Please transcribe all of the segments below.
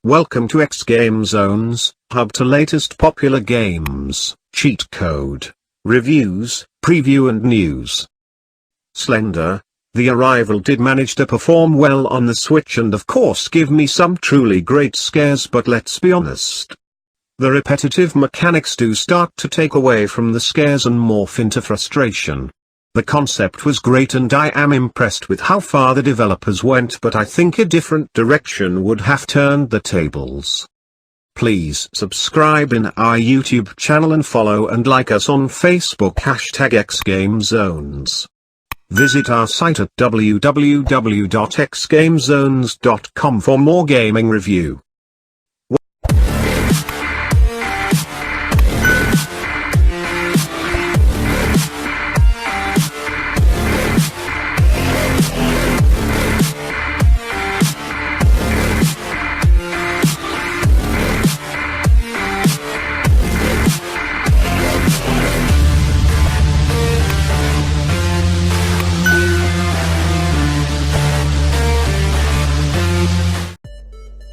Welcome to xGameZones, hub to latest popular games, cheat code, reviews, preview and news. Slender, the arrival did manage to perform well on the Switch and of course give me some truly great scares, but let's be honest. The repetitive mechanics do start to take away from the scares and morph into frustration. The concept was great and I am impressed with how far the developers went, but I think a different direction would have turned the tables. Please subscribe in our YouTube channel and follow and like us on Facebook #xgamezones. Visit our site at www.xgamezones.com for more gaming review.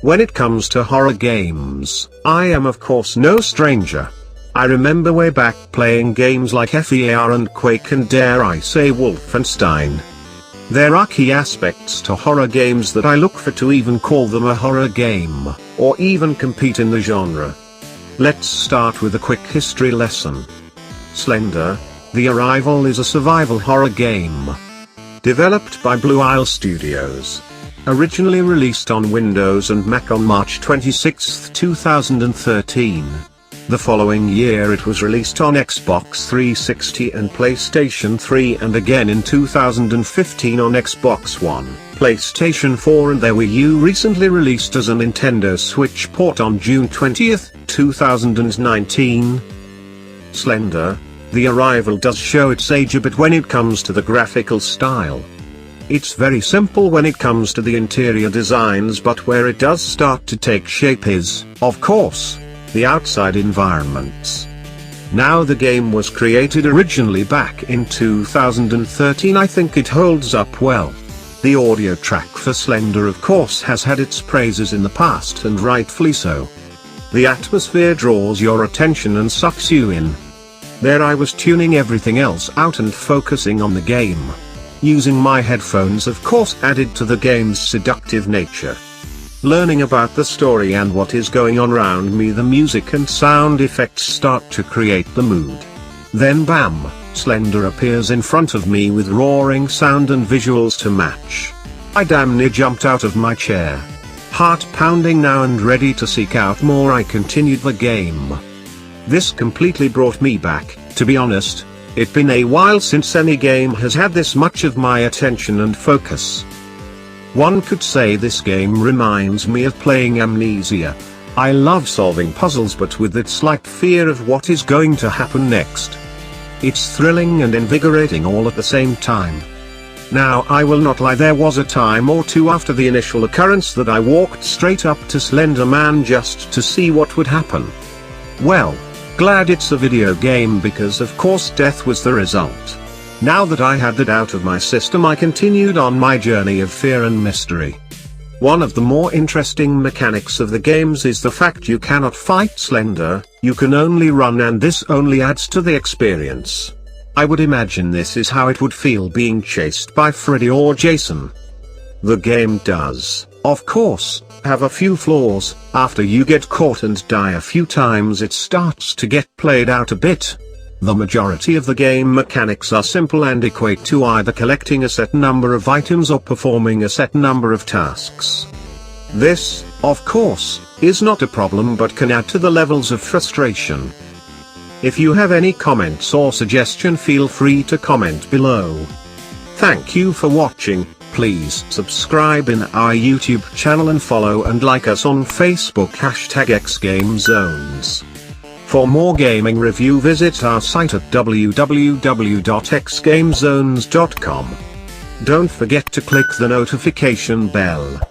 When it comes to horror games, I am of course no stranger. I remember way back playing games like FEAR and Quake and dare I say Wolfenstein. There are key aspects to horror games that I look for to even call them a horror game, or even compete in the genre. Let's start with a quick history lesson. Slender, The Arrival is a survival horror game. Developed by Blue Isle Studios. Originally released on Windows and Mac on March 26, 2013. The following year it was released on Xbox 360 and PlayStation 3 and again in 2015 on Xbox One, PlayStation 4 and the Wii U, recently released as a Nintendo Switch port on June 20, 2019. Slender, The Arrival does show its age a bit when it comes to the graphical style. It's very simple when it comes to the interior designs, but where it does start to take shape is, of course, the outside environments. Now the game was created originally back in 2013. I think it holds up well. The audio track for Slender of course has had its praises in the past and rightfully so. The atmosphere draws your attention and sucks you in. There I was tuning everything else out and focusing on the game. Using my headphones of course added to the game's seductive nature. Learning about the story and what is going on around me, the music and sound effects start to create the mood. Then bam, Slender appears in front of me with roaring sound and visuals to match. I damn near jumped out of my chair. Heart pounding now and ready to seek out more, I continued the game. This completely brought me back, to be honest. It's been a while since any game has had this much of my attention and focus. One could say this game reminds me of playing Amnesia. I love solving puzzles, but with that slight fear of what is going to happen next. It's thrilling and invigorating all at the same time. Now I will not lie, there was a time or two after the initial occurrence that I walked straight up to Slender Man just to see what would happen. Well, glad it's a video game because of course death was the result. Now that I had that out of my system, I continued on my journey of fear and mystery. One of the more interesting mechanics of the games is the fact you cannot fight Slender, you can only run, and this only adds to the experience. I would imagine this is how it would feel being chased by Freddy or Jason. The game does, of course, have a few flaws. After you get caught and die a few times it starts to get played out a bit. The majority of the game mechanics are simple and equate to either collecting a set number of items or performing a set number of tasks. This, of course, is not a problem but can add to the levels of frustration. If you have any comments or suggestion, feel free to comment below. Thank you for watching. Please subscribe in our YouTube channel and follow and like us on Facebook #xgamezones. For more gaming review, visit our site at www.xgamezones.com. Don't forget to click the notification bell.